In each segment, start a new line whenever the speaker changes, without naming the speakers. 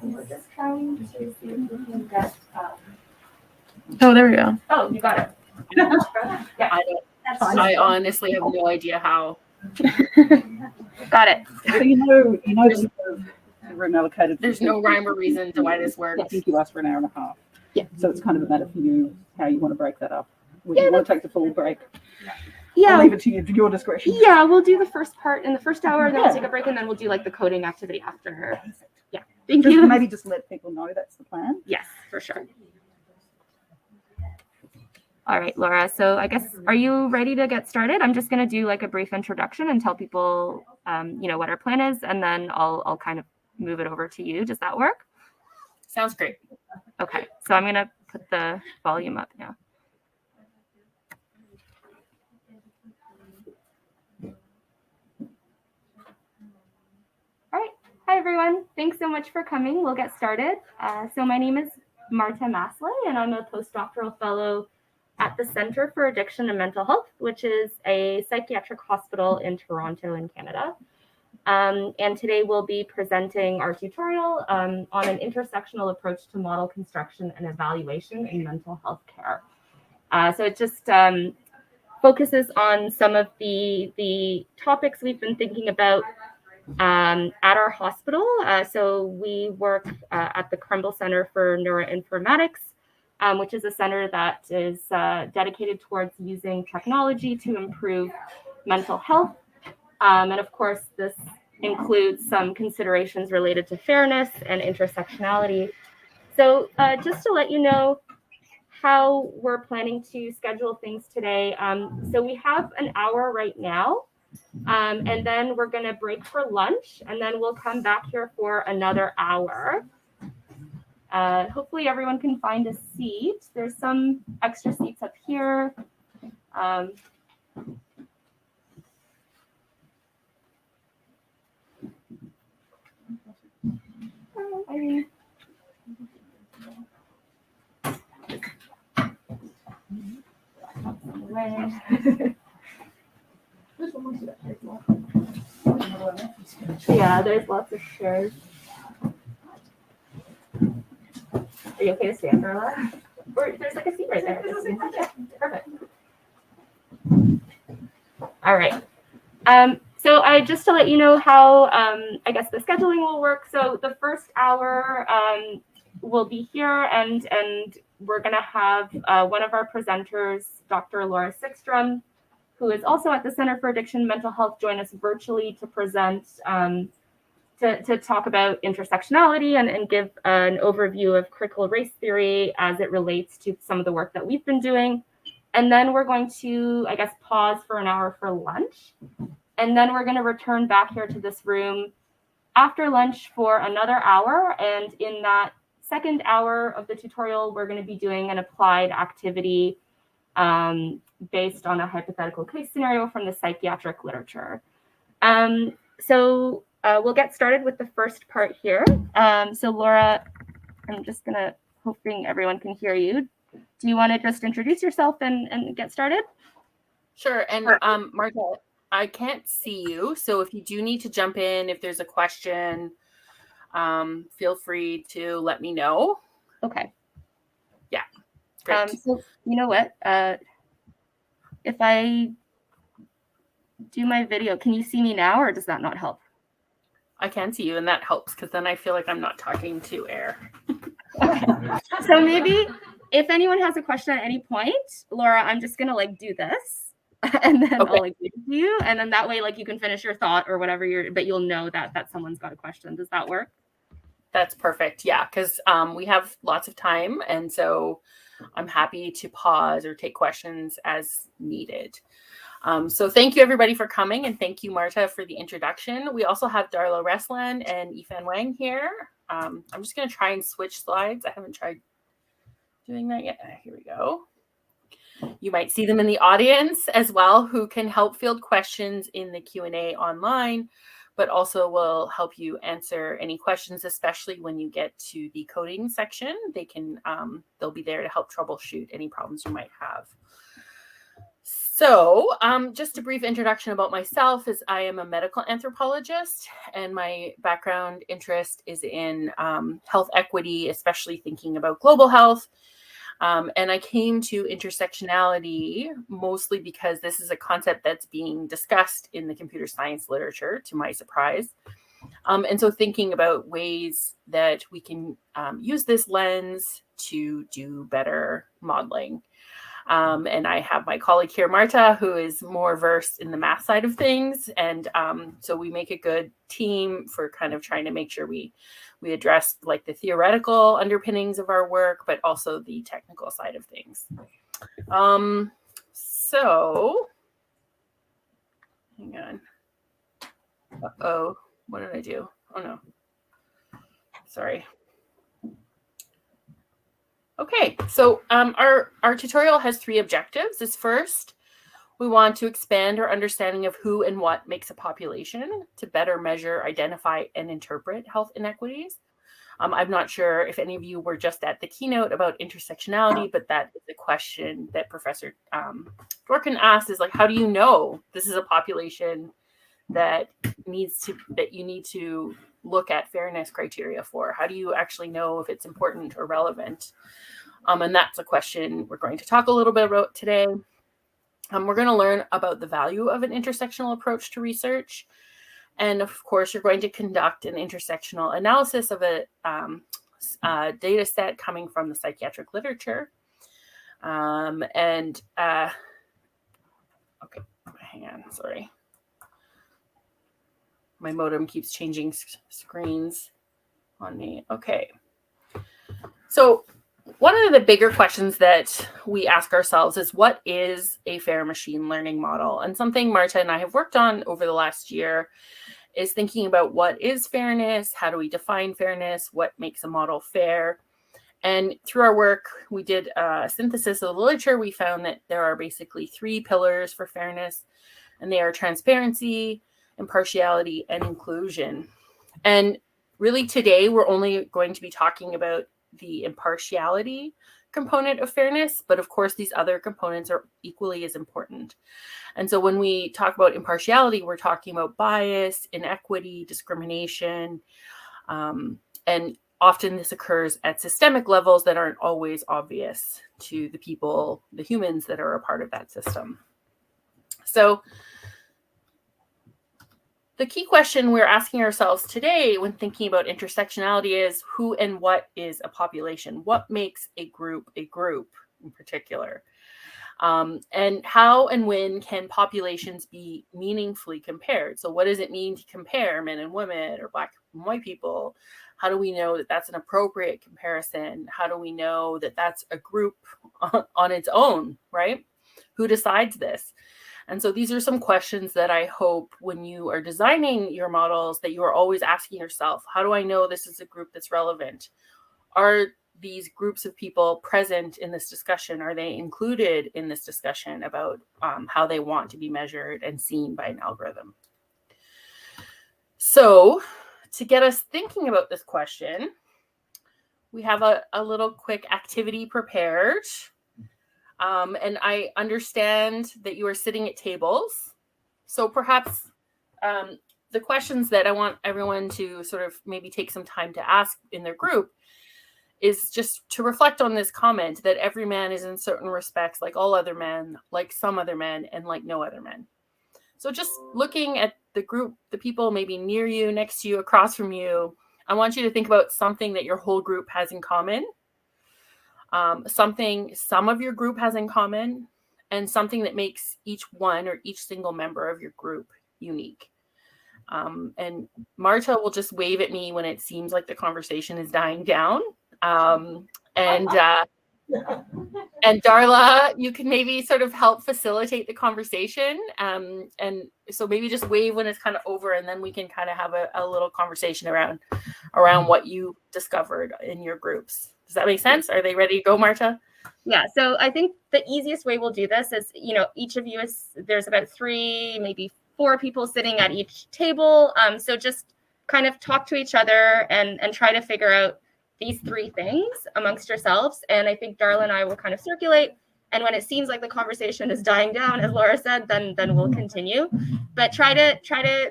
We're just trying to see if we can get.
Oh, there we go.
Oh, you got it.
Yeah, I honestly have no idea how.
Got it.
So you know the room allocated.
There's no rhyme or reason to why this works.
I think you asked for an hour and a half.
Yeah.
So it's kind of a matter for you how you want to break that up. Would you want to take the full break?
Yeah.
I'll leave it to you, to your discretion.
Yeah, we'll do the first part in the first hour, and then we'll take a break, and then we'll do like the coding activity after. Yeah. Thank you.
Maybe just let people know that's the plan.
Yes, for sure. All right, Laura. So I guess, are you ready to get started? I'm just going to do like a brief introduction and tell people, what our plan is, and then I'll kind of move it over to you. Does that work?
Sounds great.
Okay, so I'm going to put the volume up now. All right. Hi, everyone. Thanks so much for coming. We'll get started. So my name is Marta Maslej, and I'm a postdoctoral fellow at the Center for Addiction and Mental Health, which is a psychiatric hospital in Toronto in Canada. And today we'll be presenting our tutorial on an intersectional approach to model construction and evaluation in mental health care. So it just focuses on some of the topics we've been thinking about at our hospital. So we work at the Crumble Center for Neuroinformatics, which is a center that is dedicated towards using technology to improve mental health. And of course, this includes some considerations related to fairness and intersectionality. So just to let you know how we're planning to schedule things today. So we have an hour right now, and then we're going to break for lunch, and then we'll come back here for another hour. Hopefully everyone can find a seat. There's some extra seats up here. Yeah, there's lots of chairs. Are you okay to stand, Darla? Or there's like a seat right there. Yeah, perfect. All right. So just to let you know how I guess the scheduling will work. So the first hour will be here, and we're going to have one of our presenters, Dr. Laura Sikstrom, who is also at the Center for Addiction and Mental Health, join us virtually to present, to talk about intersectionality and give an overview of critical race theory as it relates to some of the work that we've been doing. And then we're going to, I guess, pause for an hour for lunch. And then we're going to return back here to this room after lunch for another hour. And in that second hour of the tutorial, we're going to be doing an applied activity based on a hypothetical case scenario from the psychiatric literature. So we'll get started with the first part here. So Laura, I'm just going to, hoping everyone can hear you. Do you want to just introduce yourself and get started?
Sure. And Marta, I can't see you. So if you do need to jump in, if there's a question, feel free to let me know.
Okay.
Yeah. Great.
So you know what? If I do my video, can you see me now, or does that not help?
I can see you, and that helps because then I feel like I'm not talking to air.
Okay. So maybe if anyone has a question at any point, Laura, I'm just gonna like do this, and then I'll like give it to you, and then that way like you can finish your thought or whatever but you'll know that someone's got a question. Does that work?
That's perfect. Yeah, because we have lots of time, and so I'm happy to pause or take questions as needed. So thank you everybody for coming, and thank you Marta for the introduction. We also have Darla, Reslan, and Yifan, Wang here. I'm just going to try and switch slides. I haven't tried doing that yet. Here we go. You might see them in the audience as well, who can help field questions in the Q&A online, but also will help you answer any questions, especially when you get to the coding section. They'll be there to help troubleshoot any problems you might have. So just a brief introduction about myself is I am a medical anthropologist, and my background interest is in health equity, especially thinking about global health. And I came to intersectionality mostly because this is a concept that's being discussed in the computer science literature, to my surprise. And so thinking about ways that we can use this lens to do better modeling. And I have my colleague here, Marta, who is more versed in the math side of things. And so we make a good team for kind of trying to make sure we address like the theoretical underpinnings of our work, but also the technical side of things. So, hang on. Uh-oh, what did I do? Oh no, sorry. Okay, so our tutorial has 3 objectives. This first, we want to expand our understanding of who and what makes a population to better measure, identify, and interpret health inequities. I'm not sure if any of you were just at the keynote about intersectionality, but that is a question that Professor Dworkin asked, is like, how do you know this is a population that you need to look at fairness criteria for? How do you actually know if it's important or relevant? And that's a question we're going to talk a little bit about today. We're going to learn about the value of an intersectional approach to research. And of course, you're going to conduct an intersectional analysis of a data set coming from the psychiatric literature. Okay, hang on, sorry. My modem keeps changing screens on me. Okay. So one of the bigger questions that we ask ourselves is, what is a fair machine learning model? And something Marta and I have worked on over the last year is thinking about what is fairness, how do we define fairness, what makes a model fair. And through our work, we did a synthesis of the literature. We found that there are basically 3 pillars for fairness, and they are transparency, impartiality, and inclusion. And really today, we're only going to be talking about the impartiality component of fairness, but of course, these other components are equally as important. And so when we talk about impartiality, we're talking about bias, inequity, discrimination, and often this occurs at systemic levels that aren't always obvious to the people, the humans that are a part of that system. So the key question we're asking ourselves today when thinking about intersectionality is, who and what is a population? What makes a group in particular? And how and when can populations be meaningfully compared? So what does it mean to compare men and women or Black and white people? How do we know that that's an appropriate comparison? How do we know that that's a group on its own, right? Who decides this? And so these are some questions that I hope when you are designing your models that you are always asking yourself, how do I know this is a group that's relevant? Are these groups of people present in this discussion? Are they included in this discussion about how they want to be measured and seen by an algorithm? So to get us thinking about this question, we have a little quick activity prepared. And I understand that you are sitting at tables. So perhaps the questions that I want everyone to sort of maybe take some time to ask in their group is just to reflect on this comment that every man is in certain respects like all other men, like some other men, and like no other men. So just looking at the group, the people maybe near you, next to you, across from you, I want you to think about something that your whole group has in common. Something some of your group has in common, and something that makes each one or each single member of your group unique. And Marta will just wave at me when it seems like the conversation is dying down. And Darla, you can maybe sort of help facilitate the conversation. And so maybe just wave when it's kind of over, and then we can kind of have a little conversation around what you discovered in your groups. Does that make sense? Are they ready to go, Marta?
Yeah, so I think the easiest way we'll do this is, each of you there's about 3, maybe 4 people sitting at each table. So just kind of talk to each other and try to figure out these 3 things amongst yourselves. And I think Darla and I will kind of circulate And when it seems like the conversation is dying down, as Laura said, then we'll continue. But try to,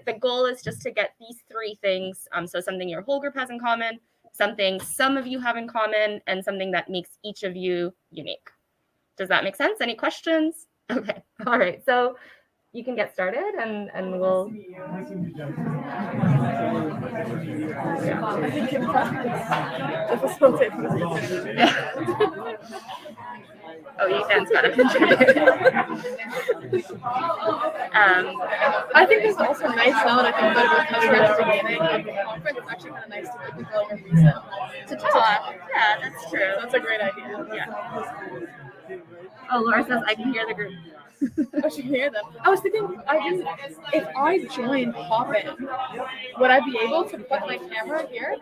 the goal is just to get these three things. So something your whole group has in common, something some of you have in common, and something that makes each of you unique. Does that make sense? Any questions? Okay. All right. So you can get started and we'll. Oh, Yifan's got a contribute.
I think this is also nice now that I think about it at the beginning of the conference. It's actually kind of nice to give people like a reason
To talk. Yeah, that's true.
That's a great idea.
Yeah. Oh, Laura says I can hear the group.
I should hear them. I was thinking, if I joined Hop-In, would I be able to put my camera here?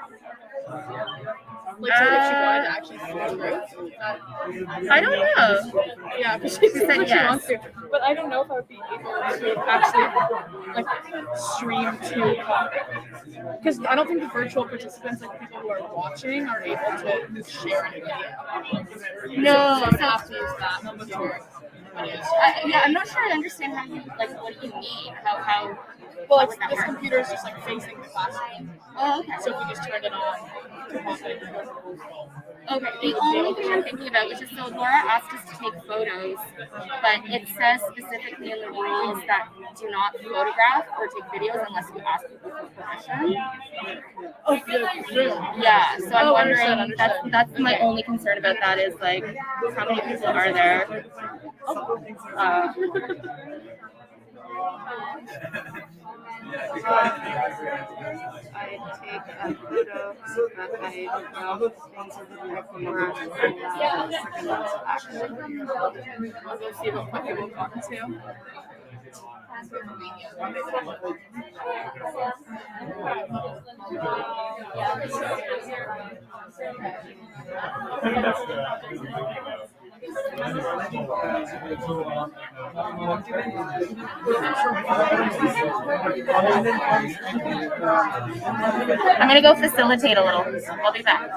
Like, so if she wanted to actually see the group?
I don't know.
Yeah, because she said
yes.
she wants to. But I don't know if I would be able to actually, like, stream to because I don't think the virtual participants, like people who are watching, are able to share any video.
No,
so I have to use that computer.
Yeah, I'm not sure I understand how you, like, what do you mean? How
well, like, this computer is just, like, facing the classroom.
Oh, okay.
So if we just turned it on to pop it.
Okay, the only thing I'm thinking about, which is, so Laura asked us to take photos, but it says specifically in the rules that do not photograph or take videos unless you ask people for permission.
Oh,
yeah, so I'm wondering,
understood.
that's my only concern about that is, like, how many people are there?
I take a photo that I draw into the camera and
I'll go see what people talk to.
I'm gonna go facilitate a little. I'll be back.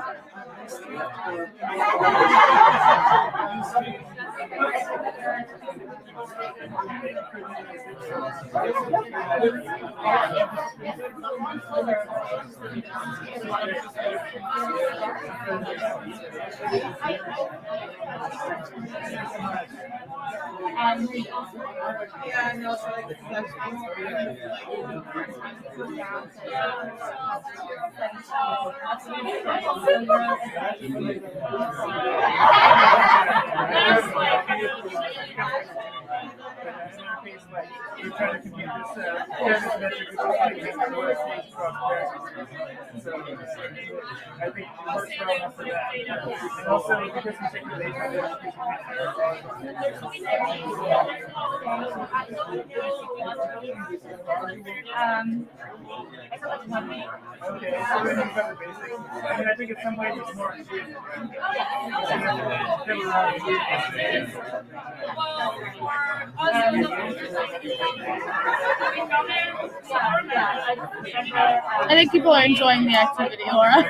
We're trying to compute this metric, which is so I think it works well enough for that. And also because we take the data, okay, so then you cover basics. I mean, I think at some ways it's more intuitive.
I think people are enjoying the activity, Laura.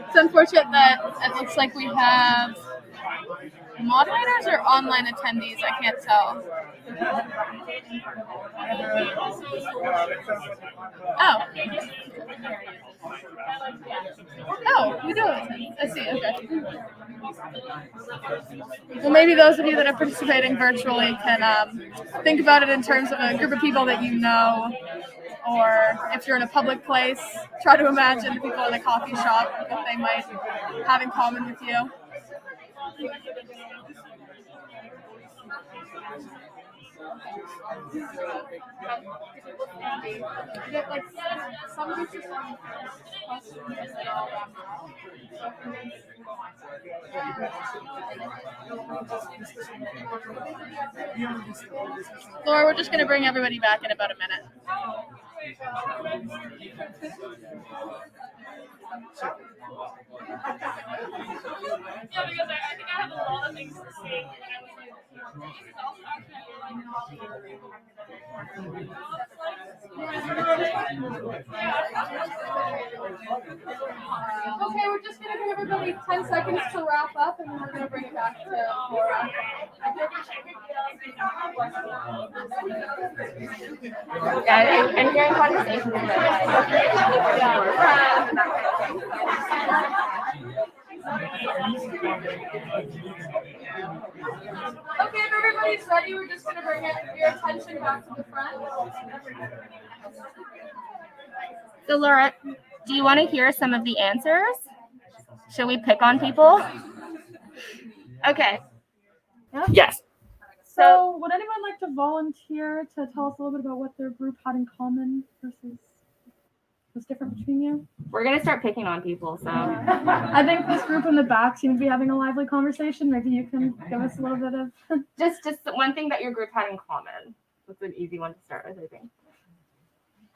It's unfortunate that it looks like we have moderators or online attendees. I can't tell. Oh. Oh, we do. I see. Okay. Well, maybe those of you that are participating virtually can think about it in terms of a group of people that you know, or if you're in a public place, try to imagine the people in a coffee shop that they might have in common with you. Like some groups are Laura, we're just going to bring everybody back in about a minute.
Yeah, because I think I have a lot of things to say.
Okay, we're just going to give everybody 10 seconds to wrap up, and then we're going to bring it back to Laura.
Yeah, and hearing conversations about
Okay, if everybody's ready, we're just going to bring your attention back to the front.
So Laura, do you want to hear some of the answers? Should we pick on people? Okay.
Yes.
So, would anyone like to volunteer to tell us a little bit about what their group had in common versus what's different between you?
We're going to start picking on people, so.
I think this group in the back seems to be having a lively conversation. Maybe you can give us a little bit of...
Just one thing that your group had in common. That's an easy one to start with, I think.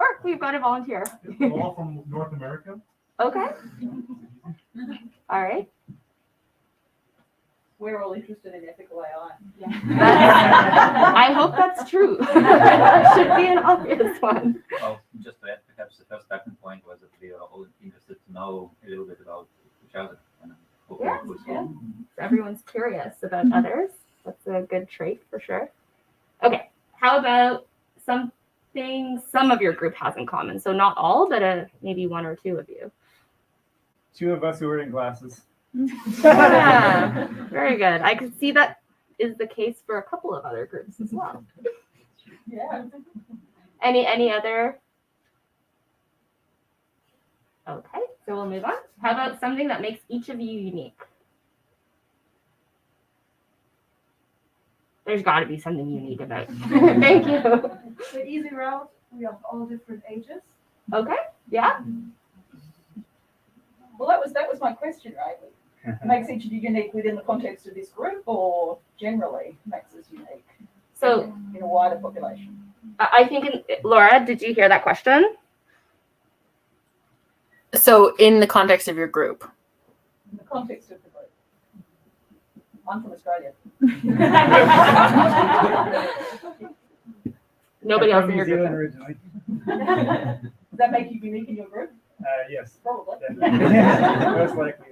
Or we've got a volunteer.
All from North America.
Okay. All right.
We're all interested in ethical AI.
I hope that's true. That should be an obvious one.
Well, just to add, perhaps the first starting point was that we are all interested to know a little bit about each other. And hopefully it goes well.
Everyone's curious about others. That's a good trait for sure. Okay. How about something some of your group has in common? So not all, but maybe one or two of you.
Two of us who are in glasses.
Yeah, very good. I could see that is the case for a couple of other groups as well.
Yeah.
Any other? Okay, so we'll move on. How about something that makes each of you unique? There's got to be something unique about it. Thank you.
The easy route, we have all different ages.
Okay, yeah.
Well, that was my question, right? Makes each of you unique within the context of this group, or generally makes us unique?
So
in a wider population.
I think, Laura, did you hear that question?
So in the context of your group.
In the context of the group. I'm from Australia.
Nobody else in
New
your
Zealand
group.
originally.
Does that make you unique in your group?
Yes.
Probably.
Most likely.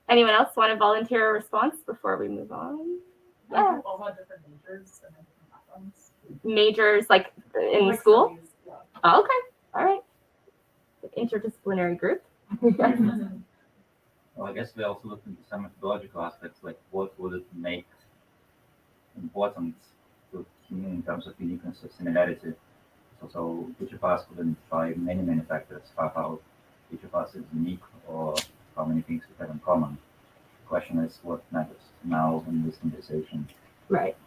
Anyone else want to volunteer a response before we move on? Yeah.
All have different majors and different backgrounds.
Majors like in
Like
school?
studies, yeah.
Oh, okay. All right. Interdisciplinary group.
Well, I guess we also looked into some methodological aspects, like what would it make important to in terms of uniqueness or similarity. So each of us could identify many factors for how each of us is unique or how many things we have in common. The question is what matters now in this conversation.
Right.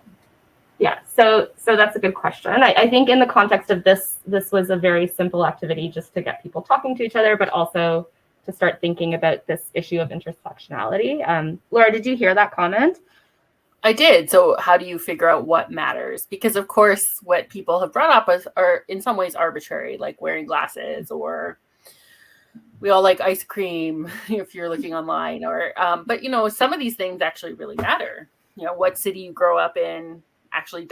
Yeah. So that's a good question. I think in the context of this was a very simple activity just to get people talking to each other, but also to start thinking about this issue of intersectionality. Laura, did you hear that comment?
I did. So how do you figure out what matters? Because of course, what people have brought up are in some ways arbitrary, like wearing glasses, or we all like ice cream if you're looking online, or but you know, some of these things actually really matter. You know, what city you grow up in actually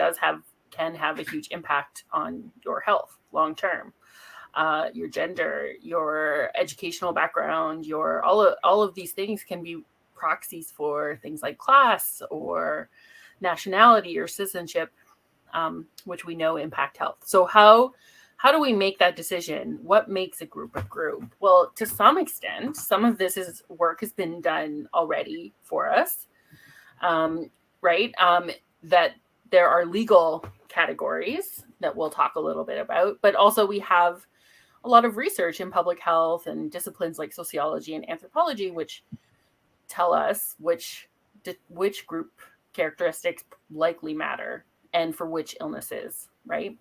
can have a huge impact on your health long term. Your gender, your educational background, your all of these things can be proxies for things like class or nationality or citizenship, which we know impact health. So how do we make that decision? What makes a group a group? Well, to some extent, some of this work has been done already for us, right? That there are legal categories that we'll talk a little bit about, but also we have a lot of research in public health and disciplines like sociology and anthropology, which tell us which group characteristics likely matter and for which illnesses, right?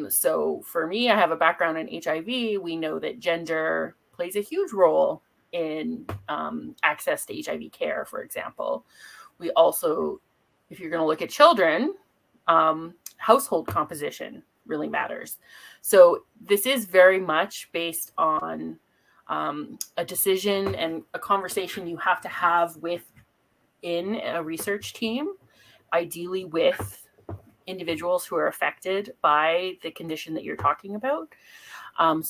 So for me, I have a background in HIV. We know that gender plays a huge role in access to HIV care, for example. We also, if you're going to look at children, household composition really matters. So this is very much based on a decision and a conversation you have to have within a research team, ideally with individuals who are affected by the condition that you're talking about. But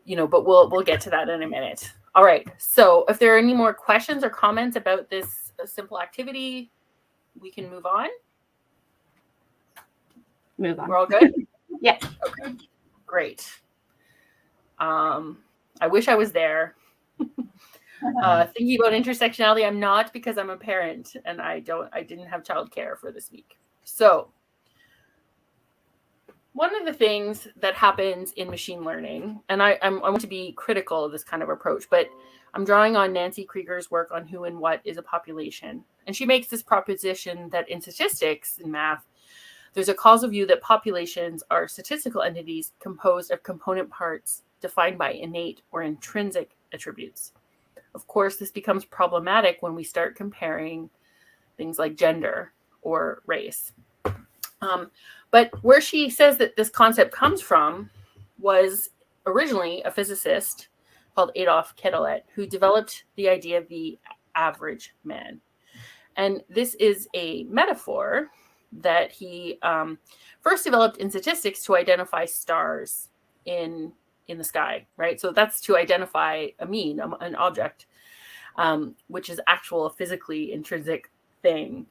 we'll get to that in a minute. All right. So if there are any more questions or comments about this simple activity, we can move on.
Move on.
We're all good?
Yes.
Okay. Great. I wish I was there. Thinking about intersectionality, I'm not, because I'm a parent and I didn't have childcare for this week. So one of the things that happens in machine learning, and I want to be critical of this kind of approach, but I'm drawing on Nancy Krieger's work on who and what is a population. And she makes this proposition that in statistics, in math, there's a causal view that populations are statistical entities composed of component parts defined by innate or intrinsic attributes. Of course, this becomes problematic when we start comparing things like gender or race. But where she says that this concept comes from was originally a physicist called Adolf Quetelet, who developed the idea of the average man. And this is a metaphor that he first developed in statistics to identify stars in the sky, right? So that's to identify a mean, an object, which is actual physically intrinsic thing.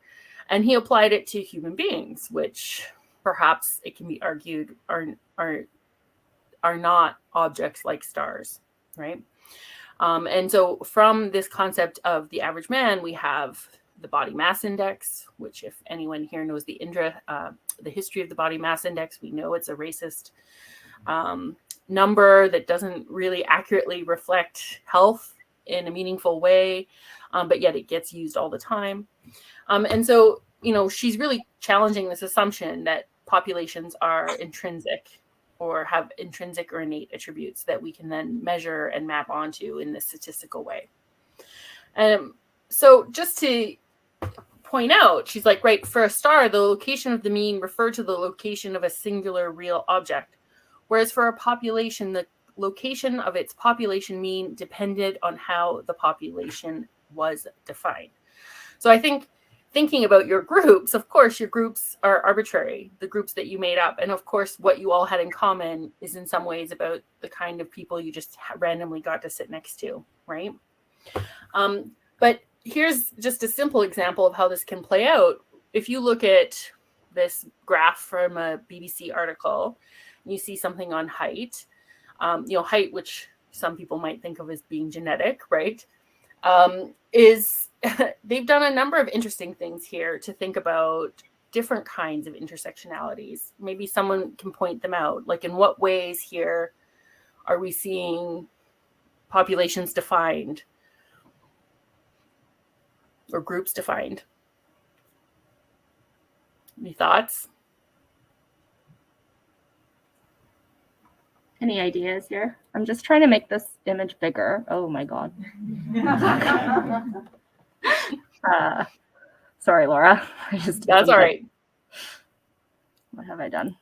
And he applied it to human beings, which perhaps it can be argued are not objects like stars, right? And so from this concept of the average man, we have the body mass index, which if anyone here knows the history of the body mass index, we know it's a racist number that doesn't really accurately reflect health in a meaningful way, but yet it gets used all the time. And so, she's really challenging this assumption that populations are intrinsic or have intrinsic or innate attributes that we can then measure and map onto in this statistical way. So just to point out, she's like, right, for a star, the location of the mean referred to the location of a singular real object, whereas for a population, the location of its population mean depended on how the population was defined. So I think thinking about your groups, of course, your groups are arbitrary, the groups that you made up. And of course, what you all had in common is in some ways about the kind of people you just randomly got to sit next to, right? But here's just a simple example of how this can play out. If you look at this graph from a BBC article, you see something on height, height, which some people might think of as being genetic, right? They've done a number of interesting things here to think about different kinds of intersectionalities. Maybe someone can point them out. Like, in what ways here are we seeing populations defined or groups defined? Any thoughts?
Any ideas here? I'm just trying to make this image bigger. Oh my God. Sorry, Laura.
That's all right.
What have I done?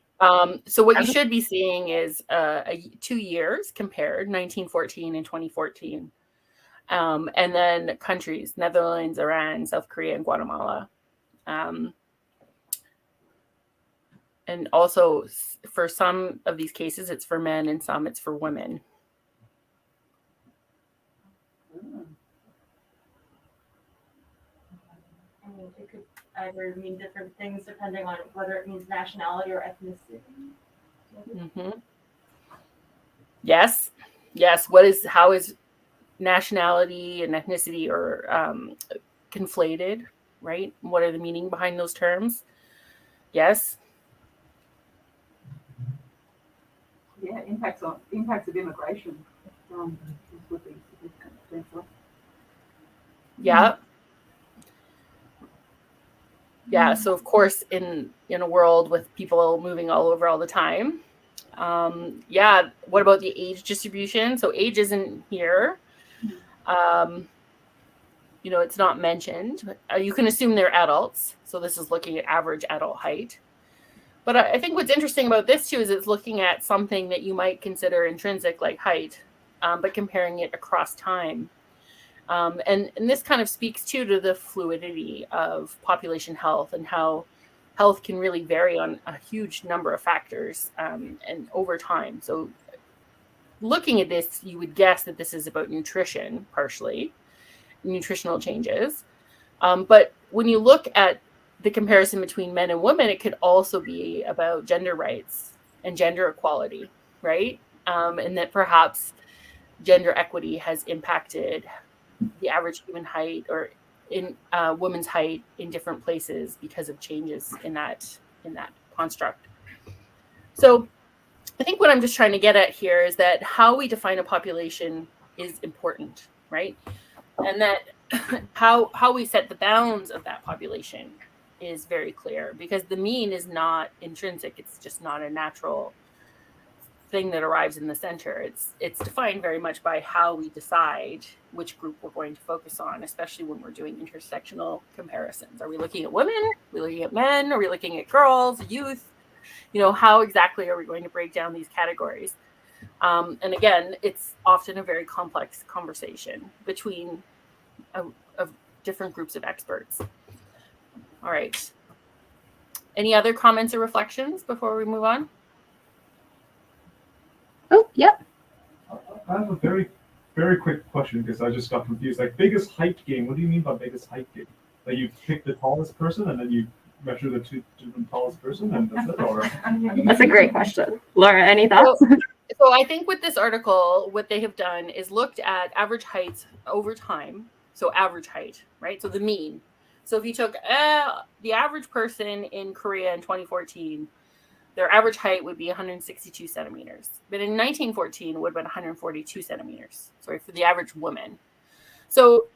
So what you should be seeing is 2 years compared, 1914 and 2014. And then countries, Netherlands, Iran, South Korea, and Guatemala. And also for some of these cases, it's for men, and some it's for women.
I mean, it could either mean different things depending on whether it means nationality or ethnicity.
Mm-hmm. Yes. How is nationality and ethnicity or conflated, right? What are the meaning behind those terms? Yes.
Yeah, impacts of immigration would be significant.
Yeah. Yeah. So of course, in a world with people moving all over all the time, what about the age distribution? So age isn't here. It's not mentioned. You can assume they're adults. So this is looking at average adult height. But I think what's interesting about this too is it's looking at something that you might consider intrinsic, like height, but comparing it across time. And this kind of speaks too to the fluidity of population health and how health can really vary on a huge number of factors and over time. So looking at this, you would guess that this is about nutrition, partially, nutritional changes. But when you look at the comparison between men and women, it could also be about gender rights and gender equality, right? And that perhaps gender equity has impacted the average human height or in women's height in different places because of changes in that construct. So I think what I'm just trying to get at here is that how we define a population is important, right? And that how we set the bounds of that population is very clear, because the mean is not intrinsic. It's just not a natural thing that arrives in the center. It's defined very much by how we decide which group we're going to focus on, especially when we're doing intersectional comparisons. Are we looking at women? Are we looking at men? Are we looking at girls, youth? You know, how exactly are we going to break down these categories? And again, it's often a very complex conversation between of different groups of experts. All right. Any other comments or reflections before we move on?
Oh, yep.
I have a very, very quick question because I just got confused. Like biggest height gain, what do you mean by biggest height gain? Like you pick the tallest person and then you measure the two different tallest person and that's it? Or?
That's a great question. Laura, any thoughts?
So I think with this article, what they have done is looked at average heights over time. So average height, right? So the mean. So if you took the average person in Korea in 2014, their average height would be 162 centimeters. But in 1914, it would have been 142 centimeters. Sorry, for the average woman. So.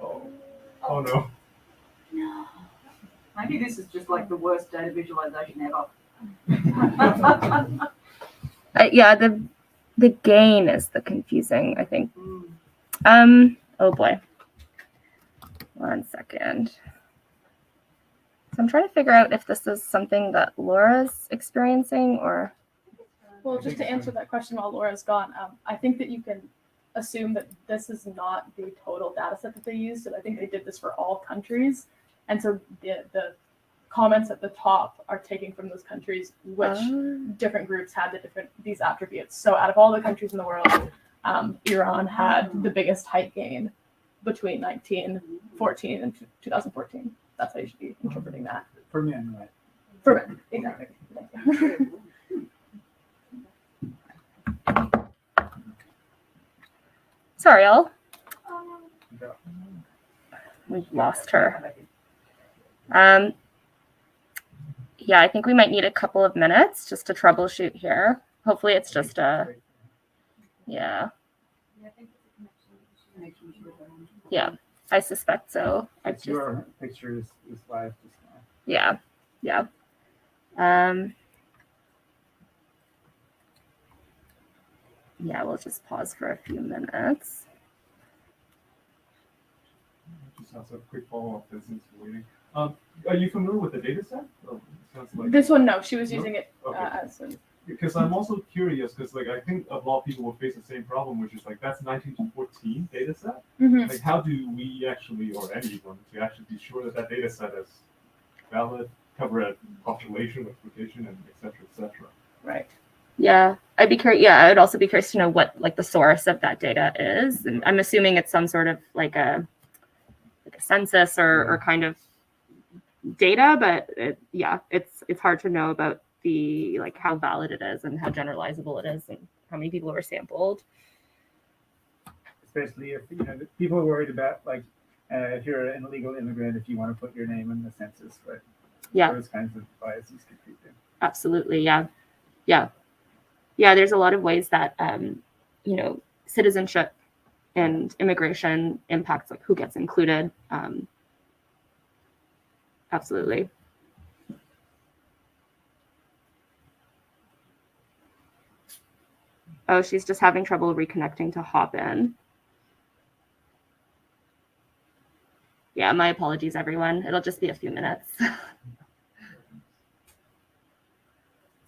Oh no.
No. Maybe this is just like the worst data visualization ever.
Yeah, the gain is the confusing, I think. Oh boy. 1 second. So I'm trying to figure out if this is something that Laura's experiencing or.
Well, just to answer that question while Laura's gone, I think that you can assume that this is not the total data set that they used. And I think they did this for all countries. And so the comments at the top are taken from those countries, which different groups had these attributes. So out of all the countries in the world, Iran had the biggest height gain between 1914 and 2014. That's how you should be interpreting that.
For men, right?
For men, exactly.
Sorry, y'all. We've lost her. Yeah, I think we might need a couple of minutes just to troubleshoot here. Hopefully it's just a, yeah. Yeah, I suspect so.
Your picture is live just now.
Yeah, yeah. Yeah, we'll just pause for a few minutes.
Just as a quick follow-up business waiting. Are you familiar with the data set? Oh, like...
This one, no. She was using it as a...
Because I'm also curious, because like I think a lot of people will face the same problem, which is like that's 19 to 14 data set.
Mm-hmm.
Like how do we actually, or anyone, to actually be sure that that data set is valid, cover a population with location, and et cetera,
Right.
Yeah, I'd be curious. Yeah, I would also be curious to know what like the source of that data is. And I'm assuming it's some sort of like a census or kind of data, but it's hard to know about the like how valid it is and how generalizable it is and how many people were sampled.
Especially if people are worried about like if you're an illegal immigrant, if you want to put your name in the census, but those kinds of biases could creep in.
Absolutely, yeah. There's a lot of ways that citizenship and immigration impacts like who gets included. Absolutely. Oh, she's just having trouble reconnecting to hop in. Yeah, my apologies, everyone. It'll just be a few minutes. It's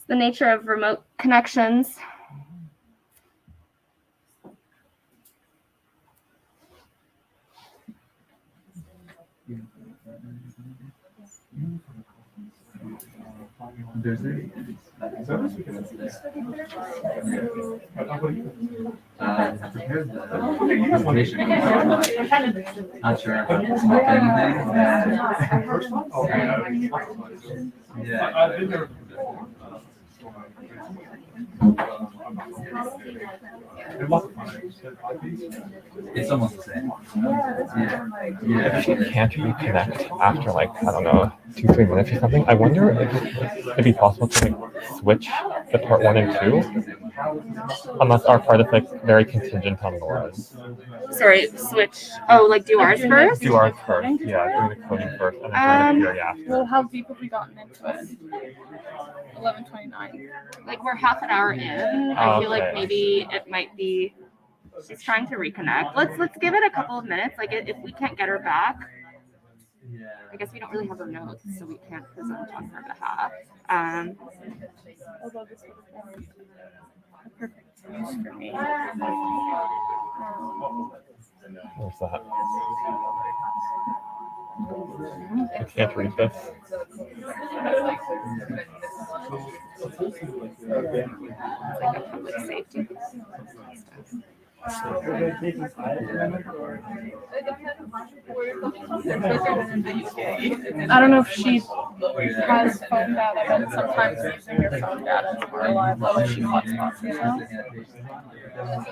the nature of remote connections.
There's not sure how to smoke anything. Yeah. It's almost the same.
If she can't reconnect after like, I don't know, 2-3 minutes or something, I wonder if it'd be possible to like switch the part 1 and 2, unless our part is like very contingent on Laura's.
Sorry, switch. Oh, like do ours first?
Do ours first, yeah, do the coding first and then do the theory after.
Well, how deep have we gotten into it? 11:29.
Like we're half an hour in. I feel like maybe it might be she's trying to reconnect. Let's give it a couple of minutes. Like if we can't get her back, I guess we don't really have her notes, so we can't present on her behalf.
Although this would have been a perfect use for me.
Where's that? I can't read this.
Public safety.
I don't know if she has phone data, but sometimes using your phone data is more reliable if she hotspots herself.
I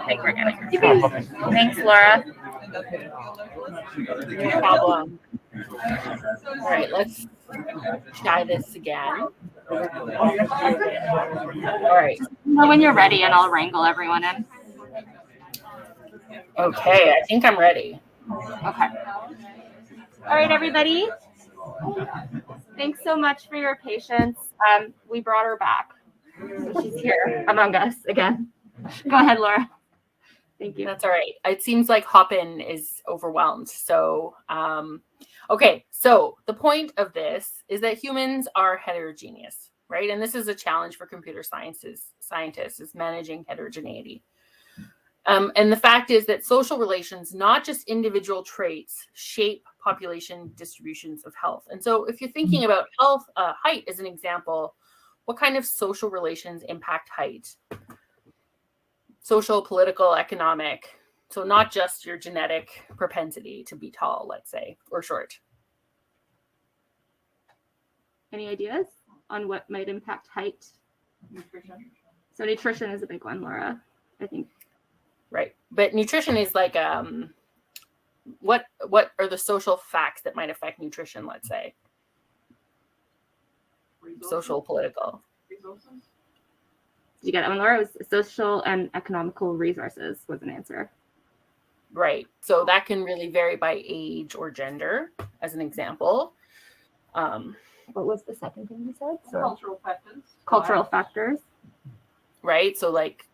think we're getting her. Thanks, Laura.
No problem. All right, let's try this again. All right.
Know when you're ready, and I'll wrangle everyone in.
Okay, I think I'm ready.
Okay. All right, everybody. Thanks so much for your patience. We brought her back. So she's here among us again. Go ahead, Laura. Thank you.
That's all right. It seems like Hopin is overwhelmed. So, okay. So the point of this is that humans are heterogeneous, right? And this is a challenge for computer scientists is managing heterogeneity. And the fact is that social relations, not just individual traits, shape population distributions of health. And so if you're thinking about health, height as an example, what kind of social relations impact height? Social, political, economic. So not just your genetic propensity to be tall, let's say, or short.
Any ideas on what might impact height? Nutrition. So nutrition is a big one, Laura, I think.
Right. But nutrition is like, what are the social facts that might affect nutrition, let's say? Resources. Social, political.
Resources? Did you get that one, Laura? It was social and economical resources was an answer.
Right. So that can really vary by age or gender, as an example.
What was the second thing you said?
So, cultural factors.
Cultural factors.
Right. So like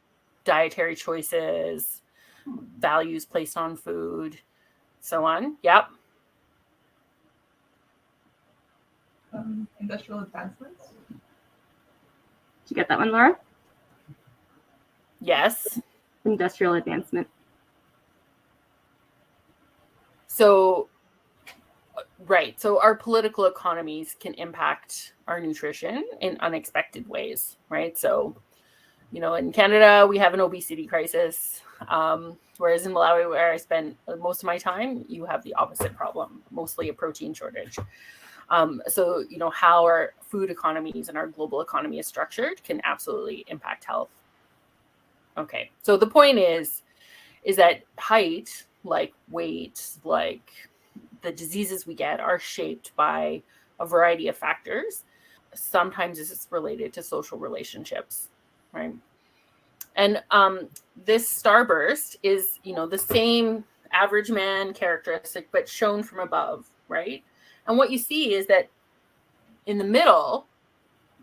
dietary choices, values placed on food, so on. Yep.
Industrial advancements.
Did you get that one, Laura?
Yes.
Industrial advancement.
So, right. So our political economies can impact our nutrition in unexpected ways, right? So, you know, in Canada, we have an obesity crisis, whereas in Malawi, where I spend most of my time, you have the opposite problem, mostly a protein shortage. So, you know, how our food economies and our global economy is structured can absolutely impact health. Okay, so the point is that height, like weight, like the diseases we get are shaped by a variety of factors. Sometimes this is related to social relationships, right? And this starburst is, you know, the same average man characteristic, but shown from above, right? And what you see is that in the middle,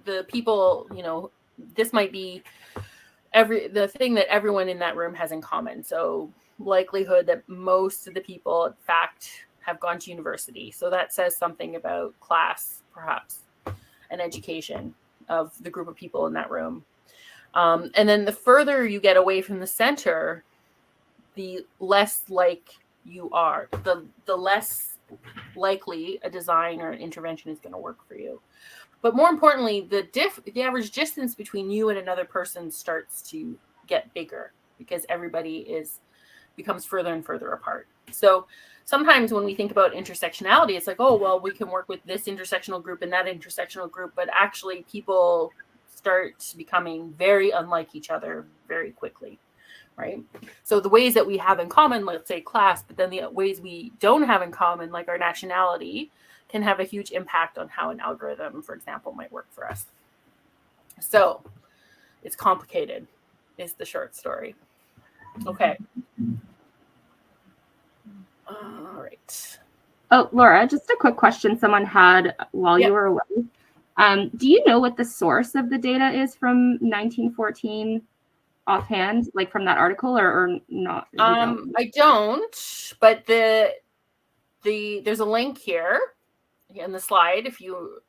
the people, you know, this might be the thing that everyone in that room has in common. So likelihood that most of the people, in fact, have gone to university. So that says something about class, perhaps, and education of the group of people in that room. And then the further you get away from the center, the less like you are, the less likely a design or an intervention is going to work for you. But more importantly, the average distance between you and another person starts to get bigger because everybody becomes further and further apart. So sometimes when we think about intersectionality, it's like, oh, well, we can work with this intersectional group and that intersectional group, but actually people start becoming very unlike each other very quickly, right? So the ways that we have in common, let's say class, but then the ways we don't have in common, like our nationality, can have a huge impact on how an algorithm, for example, might work for us. So it's complicated, is the short story. Okay. All right.
Oh, Laura, just a quick question someone had while you were away. Do you know what the source of the data is from 1914 offhand, like from that article, or not?
I don't, but there's a link here in the slide. If you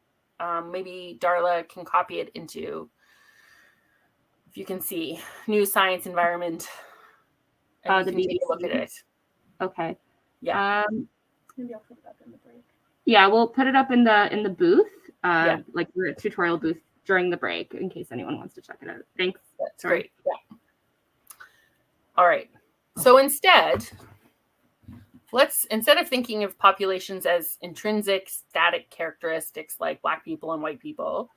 maybe Darla can copy it into, if you can see, News, Science, Environment, and you can take a look at it.
Okay.
Yeah.
Maybe I'll put it up in the break. Yeah, we'll put it up in the booth, like the tutorial booth during the break, in case anyone wants to check it out. Thanks.
That's great. Yeah. All right. So instead of thinking of populations as intrinsic static characteristics like Black people and white people,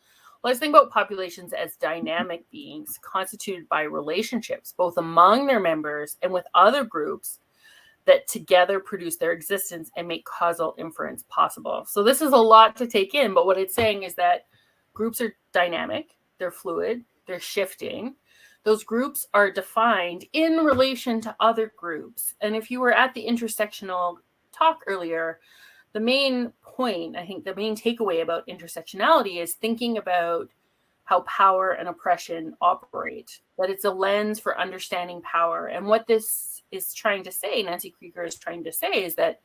let's think about populations as dynamic beings constituted by relationships, both among their members and with other groups, that together produce their existence and make causal inference possible. So this is a lot to take in, but what it's saying is that groups are dynamic, they're fluid, they're shifting. Those groups are defined in relation to other groups. And if you were at the intersectional talk earlier, the main point, I think the main takeaway about intersectionality is thinking about how power and oppression operate, that it's a lens for understanding power. And what this is trying to say, Nancy Krieger is trying to say, is that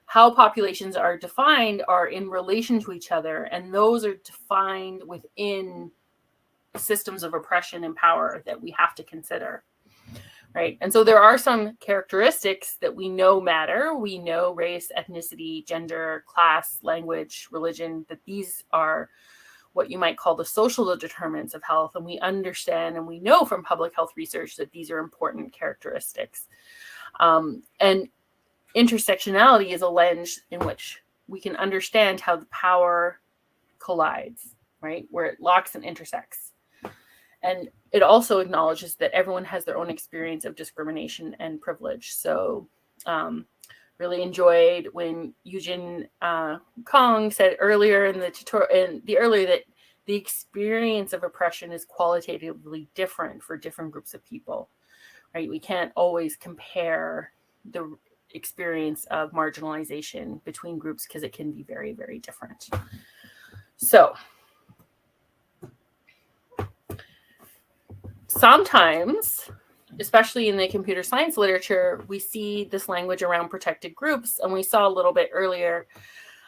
how populations are defined are in relation to each other, and those are defined within systems of oppression and power that we have to consider, right? And so there are some characteristics that we know matter. We know race, ethnicity, gender, class, language, religion, that these are what you might call the social determinants of health. And we understand and we know from public health research that these are important characteristics. And intersectionality is a lens in which we can understand how the power collides, right? Where it locks and intersects. And it also acknowledges that everyone has their own experience of discrimination and privilege. So really enjoyed when Eugene Kong said earlier in the tutorial, that the experience of oppression is qualitatively different for different groups of people, right? We can't always compare the experience of marginalization between groups because it can be very, very different. So sometimes, especially in the computer science literature, we see this language around protected groups, and we saw a little bit earlier.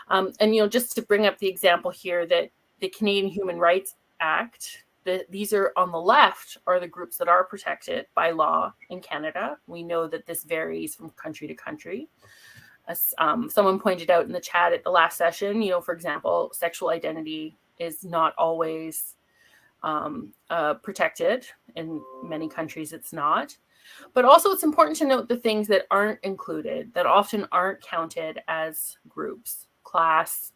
And just to bring up the example here, that the Canadian Human Rights Act, these are on the left are the groups that are protected by law in Canada. We know that this varies from country to country. As someone pointed out in the chat at the last session, for example, sexual identity is not always protected. In many countries it's not. But also it's important to note the things that aren't included, that often aren't counted as groups: class,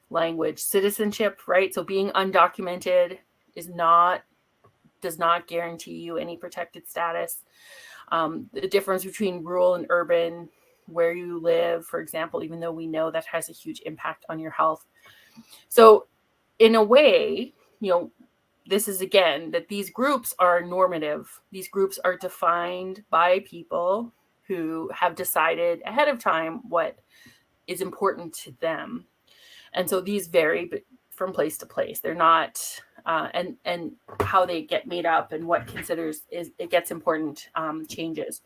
language, citizenship, right? So being undocumented does not guarantee you any protected status. The difference between rural and urban, where you live, for example, even though we know that has a huge impact on your health. So in a way, this is again that these groups are normative. These groups are defined by people who have decided ahead of time what is important to them. And so these vary from place to place. They're not, and how they get made up and what it gets important changes.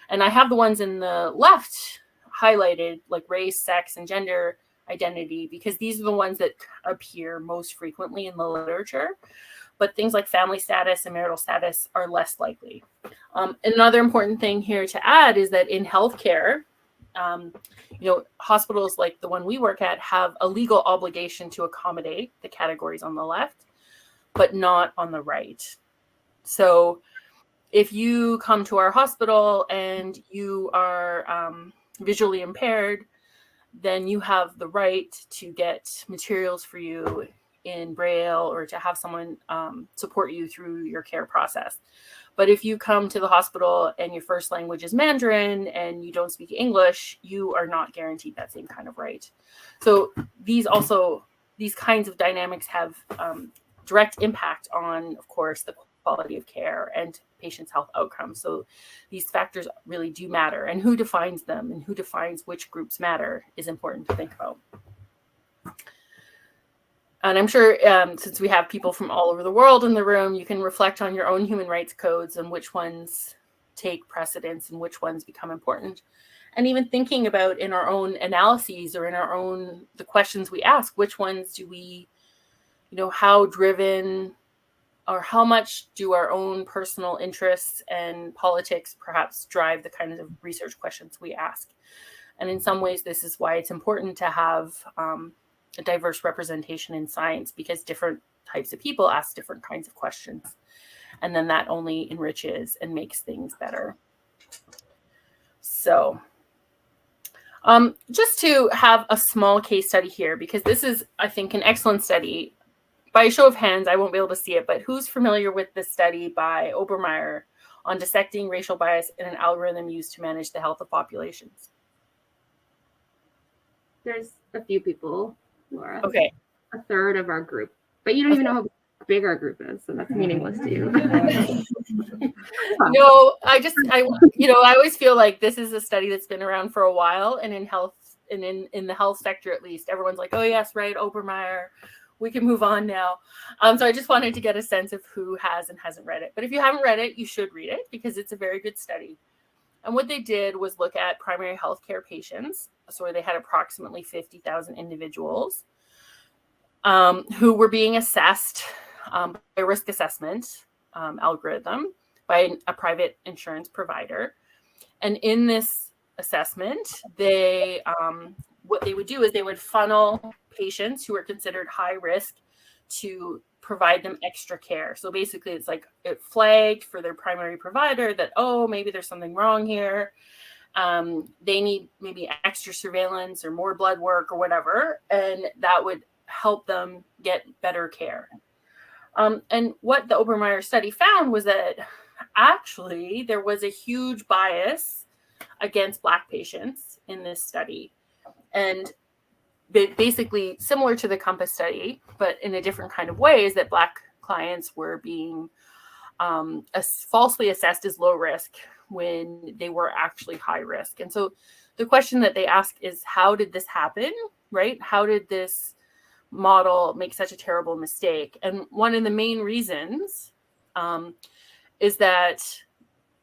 And I have the ones in the left highlighted, like race, sex, and gender identity, because these are the ones that appear most frequently in the literature. But things like family status and marital status are less likely. Another important thing here to add is that in healthcare, hospitals like the one we work at have a legal obligation to accommodate the categories on the left, but not on the right. So if you come to our hospital and you are visually impaired, then you have the right to get materials for you in Braille or to have someone support you through your care process. But if you come to the hospital and your first language is Mandarin and you don't speak English, you are not guaranteed that same kind of right. So these kinds of dynamics have direct impact on, of course, the quality of care and patients' health outcomes. So these factors really do matter, and who defines them and who defines which groups matter is important to think about. And I'm sure since we have people from all over the world in the room, you can reflect on your own human rights codes and which ones take precedence and which ones become important. And even thinking about in our own analyses or in the questions we ask, which ones do we, how driven or how much do our own personal interests and politics perhaps drive the kinds of research questions we ask. And in some ways, this is why it's important to have a diverse representation in science, because different types of people ask different kinds of questions. And then that only enriches and makes things better. So just to have a small case study here, because this is, I think, an excellent study. By a show of hands, I won't be able to see it, but who's familiar with this study by Obermeyer on dissecting racial bias in an algorithm used to manage the health of populations?
There's a few people, Laura.
Okay.
A third of our group. But you don't even know how big our group is, so that's meaningless to you.
No, I always feel like this is a study that's been around for a while, and in health and in the health sector at least, everyone's like, oh yes, right, Obermeyer. We can move on now. So I just wanted to get a sense of who has and hasn't read it. But if you haven't read it, you should read it because it's a very good study. And what they did was look at primary healthcare patients. So they had approximately 50,000 individuals who were being assessed by a risk assessment algorithm by a private insurance provider. And in this assessment, they what they would do is they would funnel patients who are considered high risk to provide them extra care. So basically it's like it flagged for their primary provider that, oh, maybe there's something wrong here. They need maybe extra surveillance or more blood work or whatever. And that would help them get better care. And what the Obermeyer study found was that actually there was a huge bias against Black patients in this study. And basically similar to the CAMH study, but in a different kind of way, is that Black clients were being falsely assessed as low risk when they were actually high risk. And so the question that they ask is, how did this happen, right? How did this model make such a terrible mistake? And one of the main reasons is that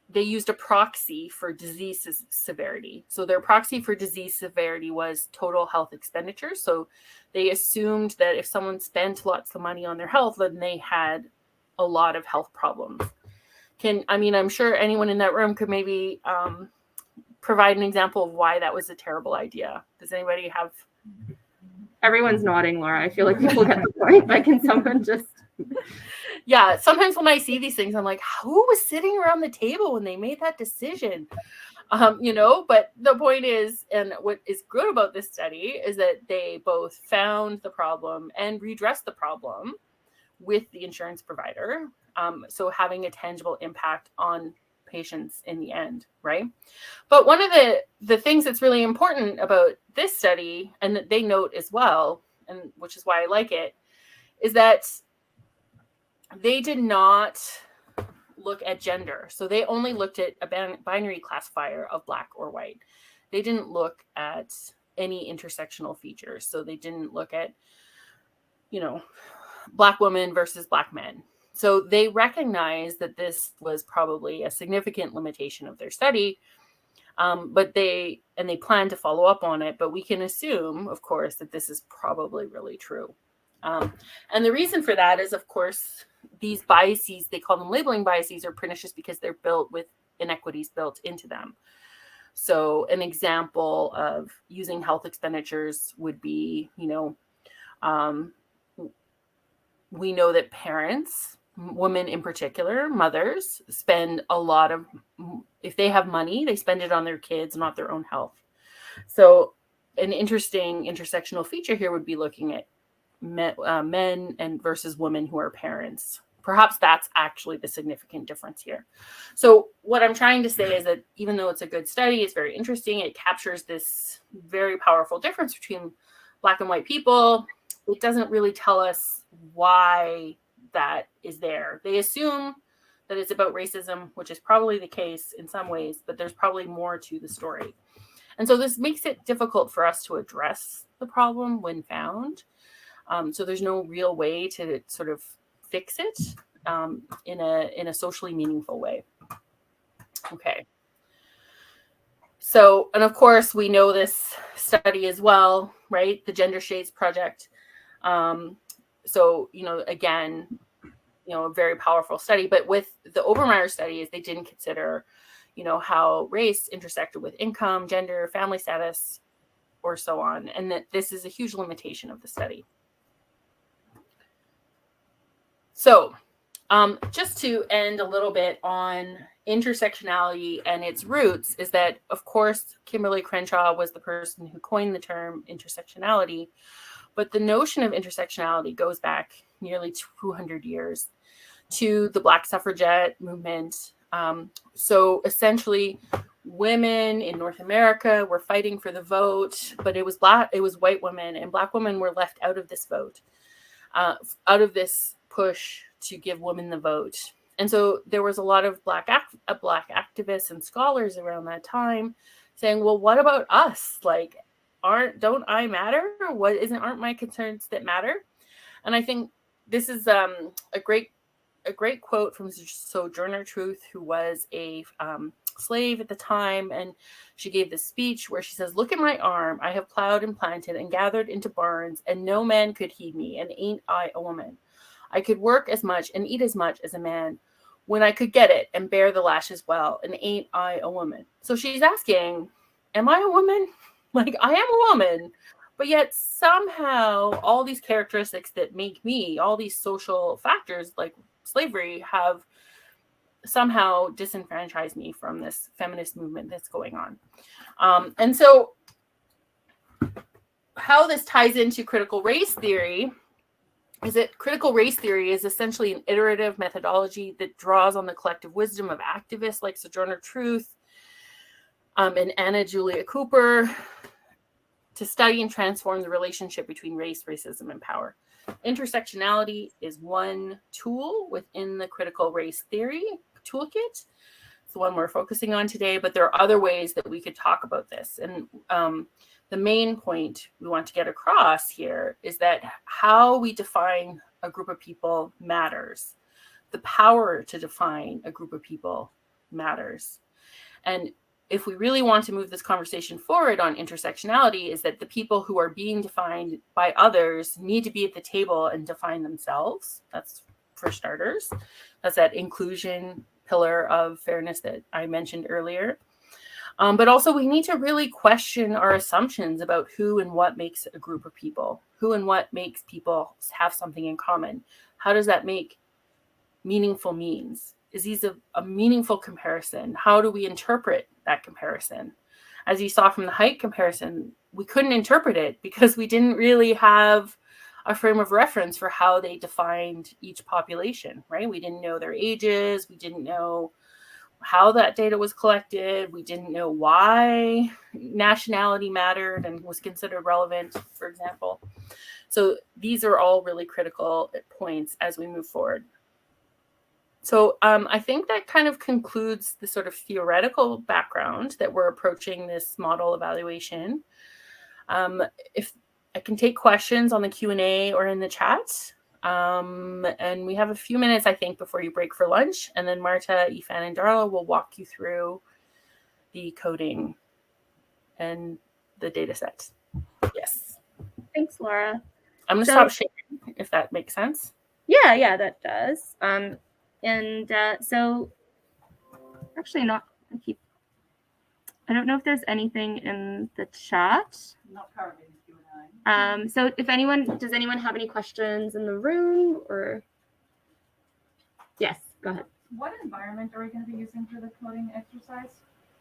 they used a proxy for disease severity. So their proxy for disease severity was total health expenditure. So they assumed that if someone spent lots of money on their health, then they had a lot of health problems. I'm sure anyone in that room could maybe provide an example of why that was a terrible idea. Does anybody have?
Everyone's nodding, Laura. I feel like people get the point. Like, can someone just...
Yeah, sometimes when I see these things, I'm like, who was sitting around the table when they made that decision? But the point is, and what is good about this study is that they both found the problem and redressed the problem with the insurance provider. So having a tangible impact on patients in the end, right? But one of the things that's really important about this study, and that they note as well, and which is why I like it, is that they did not look at gender. So they only looked at a binary classifier of Black or white. They didn't look at any intersectional features. So they didn't look at, Black women versus Black men. So they recognized that this was probably a significant limitation of their study, but they plan to follow up on it. But we can assume, of course, that this is probably really true. And the reason for that is, of course, these biases, they call them labeling biases, are pernicious because they're built with inequities built into them. So an example of using health expenditures would be, we know that parents, women in particular, mothers, spend a lot of, if they have money, they spend it on their kids, not their own health. So an interesting intersectional feature here would be looking at men and versus women who are parents. Perhaps that's actually the significant difference here. So what I'm trying to say is that even though it's a good study, it's very interesting, it captures this very powerful difference between Black and white people. It doesn't really tell us why that is there. They assume that it's about racism, which is probably the case in some ways, but there's probably more to the story. And so this makes it difficult for us to address the problem when found. So there's no real way to sort of fix it in a socially meaningful way. Okay. So, and of course, we know this study as well, right? The Gender Shades Project. So, again, a very powerful study. But with the Obermeyer studies, they didn't consider, how race intersected with income, gender, family status, or so on. And that this is a huge limitation of the study. So just to end a little bit on intersectionality and its roots is that, of course, Kimberly Crenshaw was the person who coined the term intersectionality, but the notion of intersectionality goes back nearly 200 years to the Black suffragette movement. So essentially, women in North America were fighting for the vote, but it was white women, and Black women were left out of this vote, out of this push to give women the vote. And so there was a lot of Black activists and scholars around that time saying, well, what about us? Like, don't I matter? Aren't my concerns that matter? And I think this is a great quote from Sojourner Truth, who was a slave at the time, and she gave this speech where she says, "Look at my arm, I have plowed and planted and gathered into barns, and no man could heed me, and ain't I a woman? I could work as much and eat as much as a man when I could get it, and bear the lash as well, and ain't I a woman?" So she's asking, am I a woman? Like, I am a woman, but yet somehow all these characteristics that make me, all these social factors like slavery, have somehow disenfranchised me from this feminist movement that's going on. And so how this ties into critical race theory is that critical race theory is essentially an iterative methodology that draws on the collective wisdom of activists like Sojourner Truth and Anna Julia Cooper to study and transform the relationship between race, racism, and power. Intersectionality is one tool within the critical race theory toolkit. It's the one we're focusing on today, but there are other ways that we could talk about this. And the main point we want to get across here is that how we define a group of people matters. The power to define a group of people matters. And if we really want to move this conversation forward on intersectionality, is that the people who are being defined by others need to be at the table and define themselves. That's for starters. That's that inclusion pillar of fairness that I mentioned earlier. But also we need to really question our assumptions about who and what makes a group of people, who and what makes people have something in common. How does that make meaningful means? Is these a meaningful comparison? How do we interpret that comparison? As you saw from the height comparison, we couldn't interpret it because we didn't really have a frame of reference for how they defined each population, right? We didn't know their ages. We didn't know how that data was collected. We didn't know why nationality mattered and was considered relevant, for example. So these are all really critical points as we move forward. So I think that kind of concludes the sort of theoretical background that we're approaching this model evaluation. If I can take questions on the Q&A or in the chat. And we have a few minutes, I think, before you break for lunch. And then Marta, Yifan, and Darla will walk you through the coding and the data set. Yes.
Thanks, Laura.
I'm going to stop sharing, if that makes sense.
Yeah, that does. So actually not, I don't know if there's anything in the chat.
Not currently in Q&A.
So if does anyone have any questions in the room or? Yes, go ahead.
What environment are we going to be using for the coding exercise?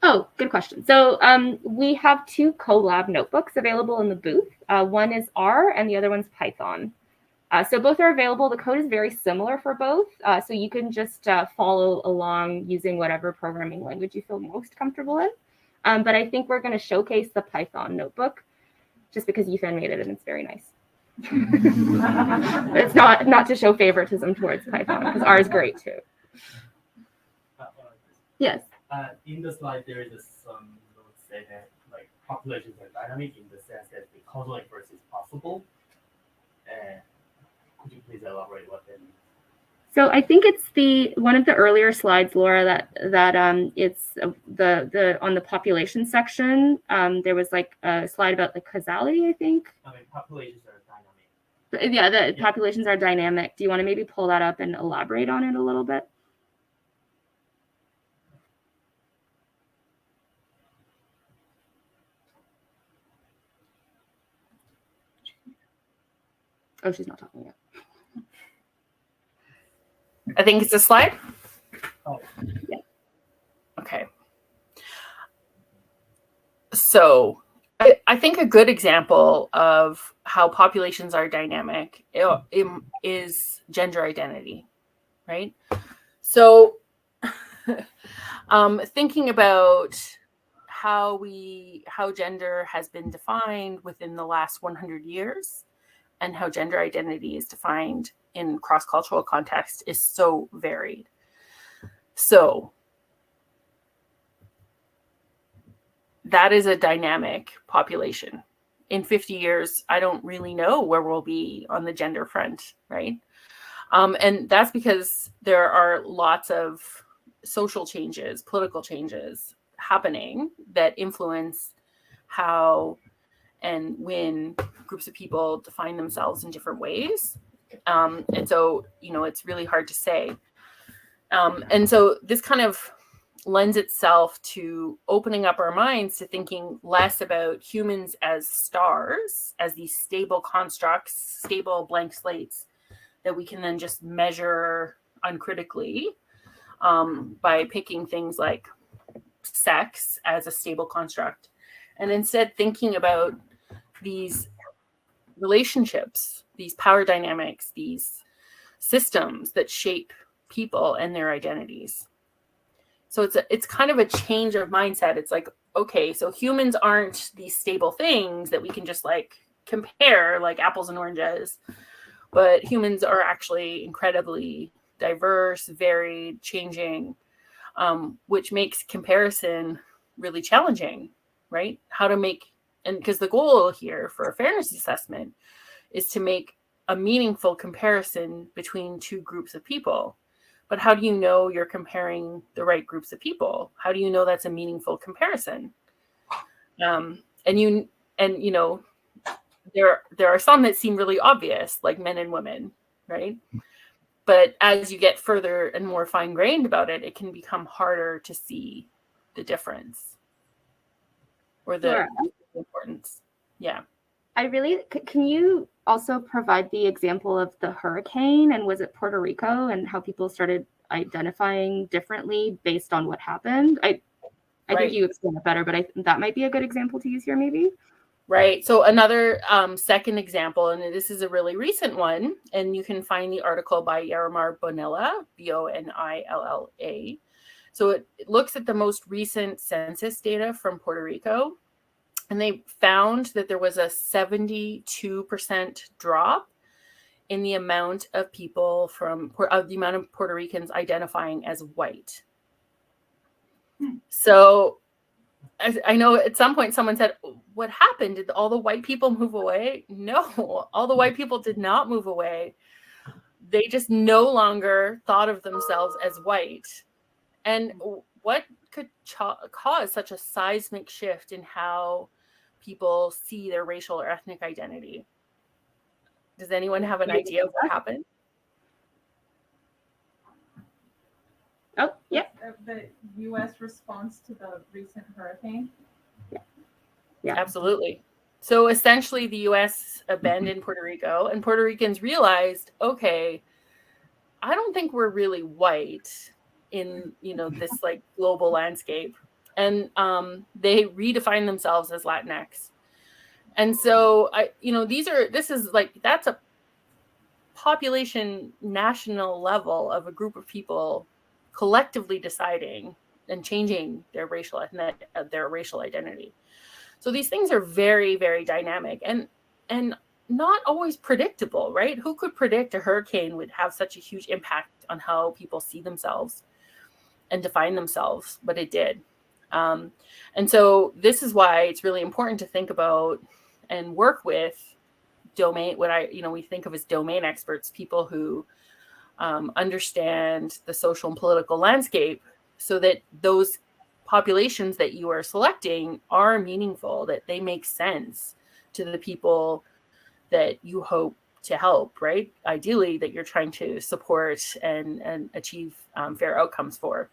Oh, good question. So we have 2 collab notebooks available in the booth. One is R and the other one's Python. So both are available. The code is very similar for both. So you can just follow along using whatever programming language you feel most comfortable in. But I think we're going to showcase the Python notebook just because Yifan made it and it's very nice. It's not to show favoritism towards Python because R is great too. Yes.
In the slide, there is some notes say that like populations are dynamic in the sense that the causal inverse is possible. Could you please elaborate what that means?
So I think it's one of the earlier slides, Laura, that it's the on the population section. There was like a slide about the causality, I think.
I mean, populations are dynamic.
Yeah, the populations are dynamic. Do you want to maybe pull that up and elaborate on it a little bit? Oh, she's not talking yet.
I think it's a slide.
Oh.
Yeah.
Okay. So I think a good example of how populations are dynamic is gender identity, right? So thinking about how gender has been defined within the last 100 years and how gender identity is defined in cross-cultural context is so varied. So that is a dynamic population. In 50 years, I don't really know where we'll be on the gender front, right? And that's because there are lots of social changes, political changes happening that influence how and when groups of people define themselves in different ways. And so, it's really hard to say. And so this kind of lends itself to opening up our minds to thinking less about humans as stars, as these stable constructs, stable blank slates that we can then just measure uncritically by picking things like sex as a stable construct. And instead thinking about these relationships, these power dynamics, these systems that shape people and their identities. So it's kind of a change of mindset. It's like, okay, so humans aren't these stable things that we can just like compare like apples and oranges, but humans are actually incredibly diverse, varied, changing, which makes comparison really challenging, right? And because the goal here for a fairness assessment is to make a meaningful comparison between 2 groups of people. But how do you know you're comparing the right groups of people? How do you know that's a meaningful comparison? There are some that seem really obvious, like men and women, right? But as you get further and more fine-grained about it, it can become harder to see the difference or the importance. Yeah.
Can you also provide the example of the hurricane, and was it Puerto Rico, and how people started identifying differently based on what happened? I think you explain it better, but that might be a good example to use here maybe.
Right. So another second example, and this is a really recent one, and you can find the article by Yarimar Bonilla, Bonilla. So it looks at the most recent census data from Puerto Rico. And they found that there was a 72% drop in the amount of people the amount of Puerto Ricans identifying as white. So I know at some point someone said, what happened? Did all the white people move away? No, all the white people did not move away. They just no longer thought of themselves as white. And what could cause such a seismic shift in how people see their racial or ethnic identity? Does anyone have an idea of what happened?
Oh, yeah.
the U.S. response to the recent hurricane?
Yeah,
absolutely. So essentially, the U.S. abandoned Puerto Rico, and Puerto Ricans realized, okay, I don't think we're really white in this like global landscape, and they redefine themselves as Latinx. And so that's a population national level of a group of people collectively deciding and changing their racial identity. So these things are very, very dynamic and not always predictable, right? Who could predict a hurricane would have such a huge impact on how people see themselves and define themselves? But it did. And so this is why it's really important to think about and work with we think of as domain experts, people who understand the social and political landscape, so that those populations that you are selecting are meaningful, that they make sense to the people that you hope to help, right? Ideally, that you're trying to support and achieve fair outcomes for.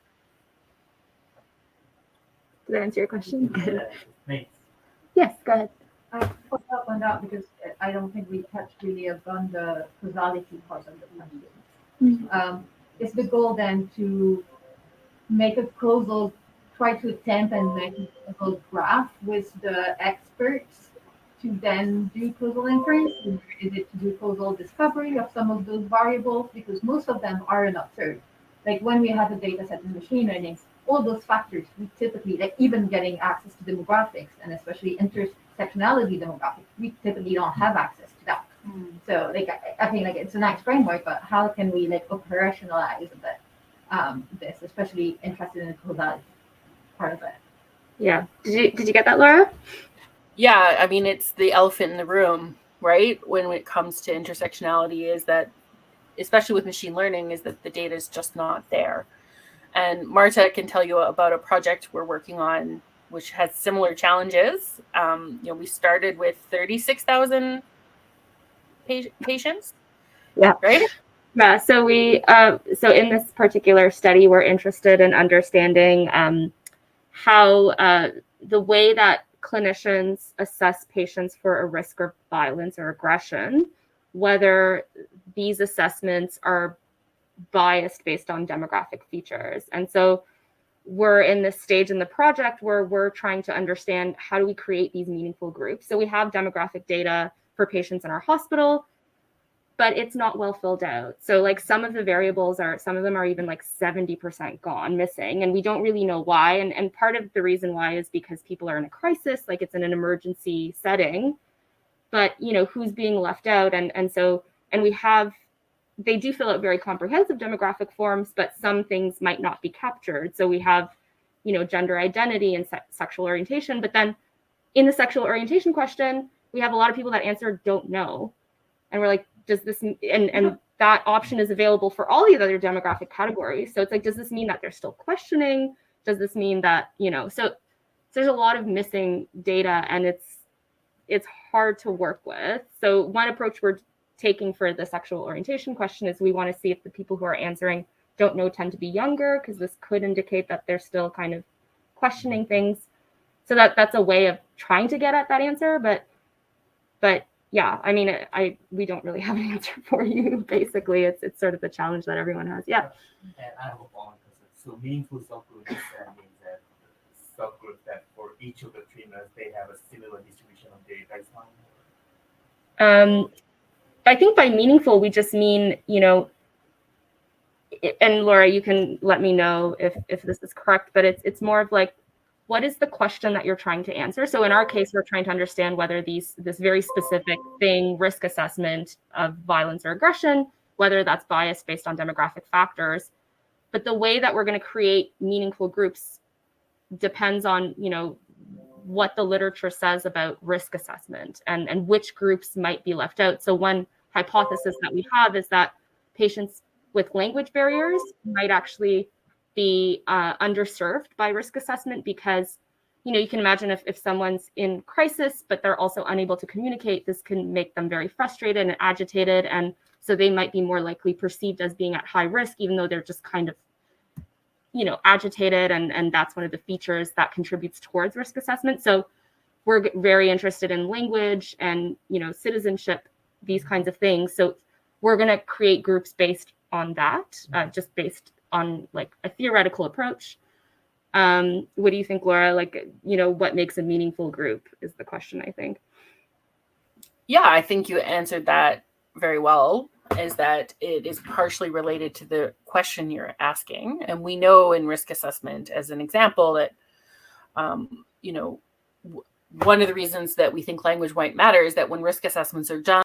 Did that answer your question?
Thanks.
Yes, go ahead.
I follow up on that because I don't think we touched really upon the causality part of the question. Is the goal then to make a causal, try to attempt and make a causal graph with the experts to then do causal inference? Is it to do causal discovery of some of those variables? Because most of them are unobserved. Like when we have a data set in machine learning, all those factors, we typically, like even getting access to demographics and especially intersectionality demographics, we typically don't have access to that. So like I think like it's a nice framework, but how can we like operationalize a bit this, especially interested in the causality part of it?
Yeah. Did you get that, Laura?
Yeah, I mean, it's the elephant in the room, right? When it comes to intersectionality, is that, especially with machine learning, is that the data is just not there. And Marta can tell you about a project we're working on, which has similar challenges. We started with 36,000 patients.
Yeah.
Right.
Yeah. So so in this particular study, we're interested in understanding how the way that clinicians assess patients for a risk of violence or aggression, whether these assessments are biased based on demographic features. And so we're in this stage in the project where we're trying to understand how do we create these meaningful groups. So we have demographic data for patients in our hospital, but it's not well filled out. So like some of the variables some of them are even like 70% gone, missing, and we don't really know why. And part of the reason why is because people are in a crisis, like it's in an emergency setting, but who's being left out. They do fill out very comprehensive demographic forms, but some things might not be captured. So we have, gender identity and sexual orientation, but then in the sexual orientation question, we have a lot of people that answer don't know. And we're like, does this, and that option is available for all the other demographic categories. So it's like, does this mean that they're still questioning? Does this mean that, so there's a lot of missing data and it's hard to work with. So one approach we're taking for the sexual orientation question is we want to see if the people who are answering don't know tend to be younger, because this could indicate that they're still kind of questioning things. So that's a way of trying to get at that answer. But yeah, I mean, we don't really have an answer for you. Basically, it's sort of the challenge that everyone has. Yeah.
And I have a follow-on question. So meaningful subgroup means that subgroup that for each of the treatments they have a similar distribution of their baseline.
I think by meaningful, we just mean, and Laura, you can let me know if this is correct, but it's more of like, what is the question that you're trying to answer? So in our case, we're trying to understand whether this very specific thing, risk assessment of violence or aggression, whether that's biased based on demographic factors. But the way that we're going to create meaningful groups depends on, what the literature says about risk assessment and which groups might be left out. So one hypothesis that we have is that patients with language barriers might actually be underserved by risk assessment because, you can imagine if someone's in crisis, but they're also unable to communicate, this can make them very frustrated and agitated. And so they might be more likely perceived as being at high risk, even though they're just kind of agitated, and that's one of the features that contributes towards risk assessment. So we're very interested in language and citizenship, these kinds of things. So we're going to create groups based on that, just based on like a theoretical approach. What do you think, Laura? Like, what makes a meaningful group is the question, I think.
Yeah, I think you answered that very well, is that it is partially related to the question you're asking. And we know in risk assessment, as an example, that, one of the reasons that we think language might matter is that when risk assessments are done,